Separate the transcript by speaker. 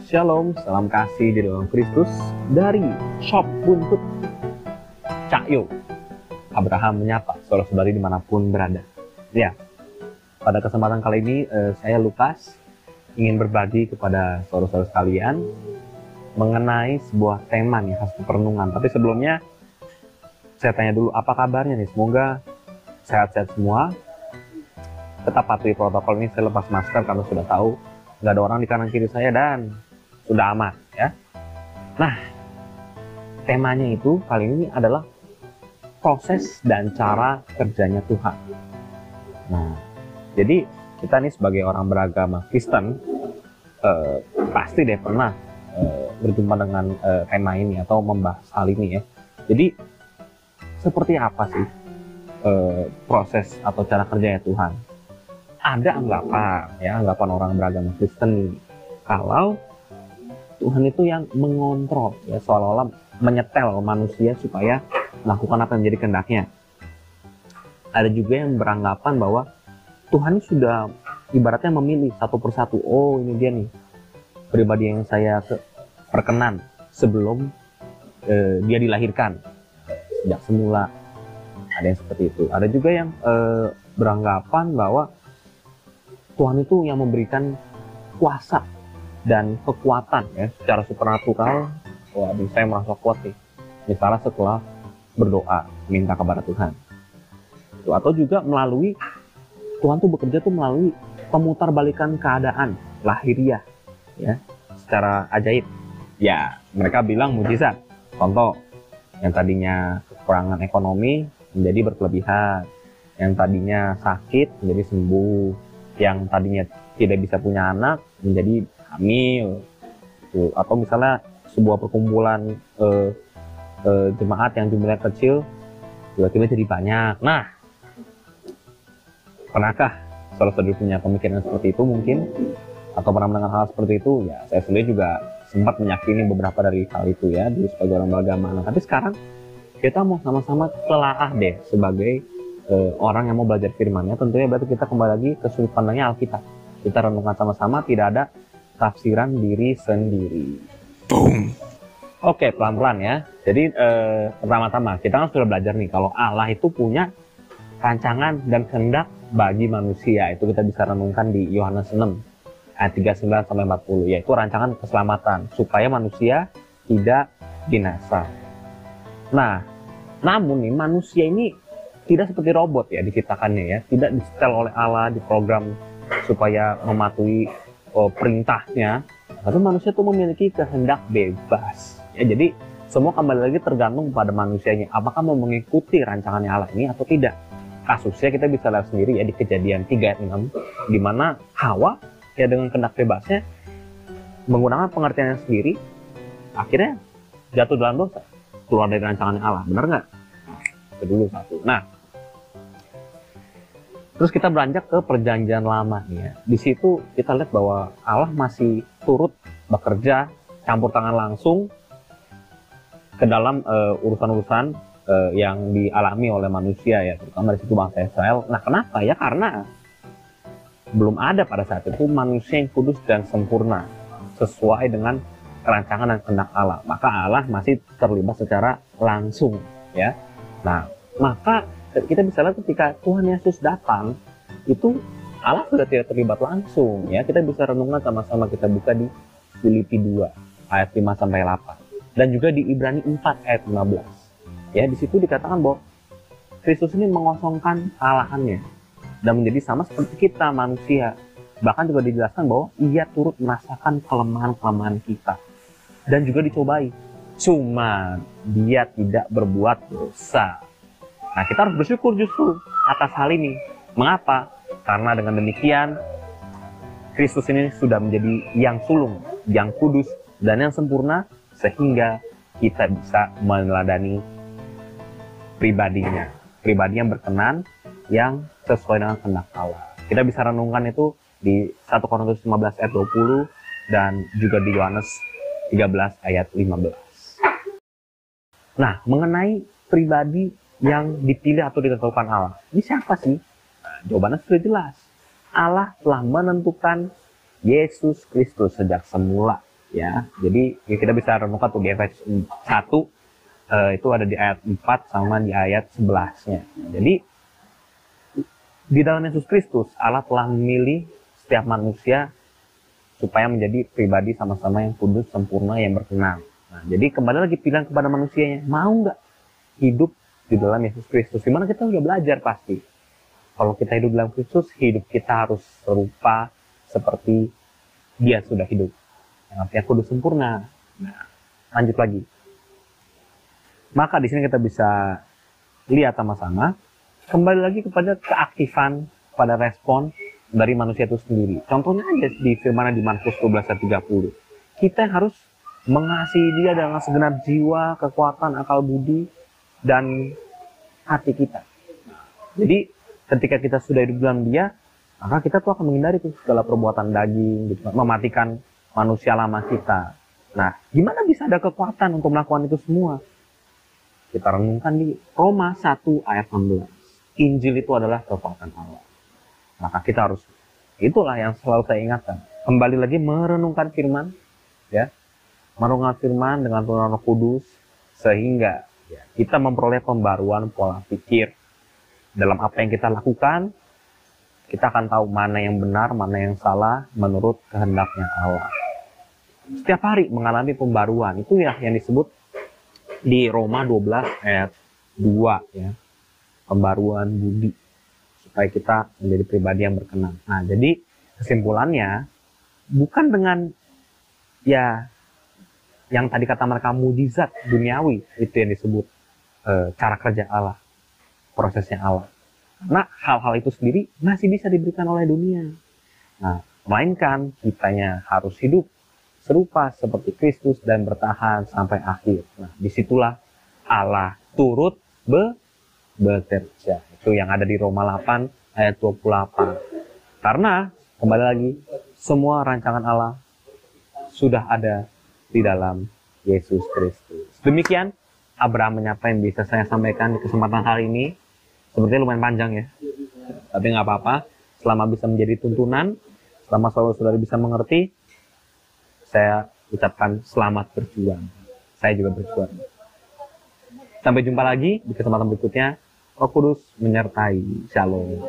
Speaker 1: Shalom, salam kasih di dalam Kristus dari Shop Buntut Cakyo. Abraham menyapa saudara-saudari dimanapun berada. Ya, pada kesempatan kali ini saya Lukas ingin berbagi kepada saudara-saudara sekalian mengenai sebuah tema nih khas perenungan. Tapi sebelumnya saya tanya dulu, apa kabarnya nih? Semoga sehat-sehat semua. Tetap patuhi protokol ini, saya lepas masker karena sudah tahu nggak ada orang di kanan kiri saya dan sudah aman ya. Nah, temanya itu kali ini adalah proses dan cara kerjanya Tuhan. Nah, jadi kita nih sebagai orang beragama Kristen pasti deh pernah berjumpa dengan tema ini atau membahas hal ini ya. Jadi seperti apa sih proses atau cara kerjanya Tuhan? Ada anggapan orang beragama Kristen kalau Tuhan itu yang mengontrol ya, seolah-olah menyetel manusia supaya melakukan apa yang menjadi kehendaknya. Ada juga yang beranggapan bahwa Tuhan sudah ibaratnya memilih satu persatu. Oh, ini dia nih pribadi yang saya perkenan sebelum dia dilahirkan sejak semula. Ada yang seperti itu. Ada juga yang beranggapan bahwa Tuhan itu yang memberikan kuasa dan kekuatan ya secara supernatural. Waduh, saya merasa kuat nih misalnya setelah berdoa minta kepada Tuhan itu, atau juga melalui Tuhan tuh bekerja tuh melalui pemutarbalikan keadaan lahiriah ya secara ajaib ya. Mereka bilang mujizat. Contoh, yang tadinya kekurangan ekonomi menjadi berkelebihan, yang tadinya sakit menjadi sembuh, yang tadinya tidak bisa punya anak menjadi hamil, gitu. Atau misalnya sebuah perkumpulan jemaat yang jumlahnya kecil tiba-tiba jadi banyak. Nah, pernahkah saudara-saudari punya pemikiran seperti itu mungkin? Atau pernah mendengar hal seperti itu? Ya, saya sendiri juga sempat meyakini beberapa dari hal itu ya dulu sebagai orang beragama. Nah, tapi sekarang kita mau sama-sama telaah deh sebagai orang yang mau belajar firman-Nya. Tentunya berarti kita kembali lagi ke sudut pandangnya Alkitab. Kita renungkan sama-sama, tidak ada tafsiran diri sendiri. Boom. Oke, pelan-pelan ya. Jadi pertama-tama kita kan sudah belajar nih kalau Allah itu punya rancangan dan kehendak bagi manusia. Itu kita bisa renungkan di Yohanes 6 ayat 39-40, yaitu rancangan keselamatan supaya manusia tidak binasa. Nah, namun nih manusia ini tidak seperti robot ya diciptakannya ya, tidak disetel oleh Allah, diprogram supaya mematuhi perintahnya. Tapi manusia itu memiliki kehendak bebas ya. Jadi semua kembali lagi tergantung pada manusianya, apakah mau mengikuti rancangannya Allah ini atau tidak. Kasusnya kita bisa lihat sendiri ya di Kejadian 3 ayat 6, di mana Hawa ya dengan kehendak bebasnya menggunakan pengertiannya sendiri akhirnya jatuh dalam dosa, keluar dari rancangannya Allah. Benar nggak? Itu dulu satu. Nah, terus kita beranjak ke perjanjian lama nih ya. Di situ kita lihat bahwa Allah masih turut bekerja campur tangan langsung ke dalam urusan-urusan yang dialami oleh manusia ya, terutama di situ bangsa Israel. Nah, kenapa ya? Karena belum ada pada saat itu manusia yang kudus dan sempurna sesuai dengan rancangan dan kehendak Allah. Maka Allah masih terlibat secara langsung ya. Nah, maka kita bisa lihat ketika Tuhan Yesus datang itu Allah sudah tidak terlibat langsung ya. Kita bisa renungkan sama-sama, kita buka di Filipi 2 ayat 5-8 dan juga di Ibrani 4 ayat 15. Ya, di situ dikatakan bahwa Kristus ini mengosongkan kesalahannya dan menjadi sama seperti kita manusia. Bahkan juga dijelaskan bahwa ia turut merasakan kelemahan-kelemahan kita dan juga dicobai. Cuma dia tidak berbuat dosa. Nah, kita harus bersyukur justru atas hal ini. Mengapa? Karena dengan demikian Kristus ini sudah menjadi yang sulung, yang kudus, dan yang sempurna, sehingga kita bisa meneladani pribadinya. Pribadi yang berkenan, yang sesuai dengan kehendak Allah. Kita bisa renungkan itu di 1 Korintus 15 ayat 20 dan juga di Yohanes 13 ayat 15. Nah, mengenai pribadi yang dipilih atau ditentukan Allah, ini siapa sih? Nah, jawabannya sudah jelas. Allah telah menentukan Yesus Kristus sejak semula Ya, jadi kita bisa renungkan tuh di Efesus 1, itu ada di ayat 4 sama di ayat 11-nya. Jadi di dalam Yesus Kristus Allah telah memilih setiap manusia supaya menjadi pribadi sama-sama yang kudus, sempurna, yang berkenan. Nah, jadi kembali lagi pilihan kepada manusianya, mau nggak hidup di dalam Yesus Kristus? Dimana kita udah belajar pasti, kalau kita hidup dalam Kristus, hidup kita harus serupa seperti Dia sudah hidup. Yang artinya kudus sempurna. Nah, lanjut lagi. Maka di sini kita bisa lihat sama-sama, kembali lagi kepada keaktifan, pada respon dari manusia itu sendiri. Contohnya aja di firman di Markus 12:30. Kita harus mengasihi Dia dengan segenap jiwa, kekuatan, akal budi, dan hati kita. Jadi ketika kita sudah hidup dalam Dia, maka kita tuh akan menghindari tuh segala perbuatan daging, gitu, mematikan manusia lama kita. Nah, gimana bisa ada kekuatan untuk melakukan itu semua? Kita renungkan di Roma 1 ayat 16. Injil itu adalah kekuatan Allah. Maka kita harus, itulah yang selalu saya ingatkan. Kembali lagi merenungkan firman, ya, merenungkan firman dengan tuntunan Roh Kudus, sehingga ya, kita memperoleh pembaruan pola pikir dalam apa yang kita lakukan. Kita akan tahu mana yang benar, mana yang salah menurut kehendaknya Allah. Setiap hari mengalami pembaruan, itu ya yang disebut di Roma 12 ayat 2 ya. Pembaruan budi supaya kita menjadi pribadi yang berkenan. Nah, jadi kesimpulannya bukan dengan ya yang tadi kata mereka mujizat duniawi, itu yang disebut cara kerja Allah, prosesnya Allah. Nah, hal-hal itu sendiri masih bisa diberikan oleh dunia. Nah, melainkan kitanya harus hidup serupa seperti Kristus dan bertahan sampai akhir. Nah, disitulah Allah turut bekerja. Itu yang ada di Roma 8 ayat 28. Karena, kembali lagi, semua rancangan Allah sudah ada di dalam Yesus Kristus. Demikian, Abraham menyapa yang bisa saya sampaikan di kesempatan hari ini. Sepertinya lumayan panjang ya, tapi nggak apa-apa. Selama bisa menjadi tuntunan, selama saudara bisa mengerti, saya ucapkan selamat berjuang. Saya juga berjuang. Sampai jumpa lagi di kesempatan berikutnya. Roh Kudus menyertai. Shalom.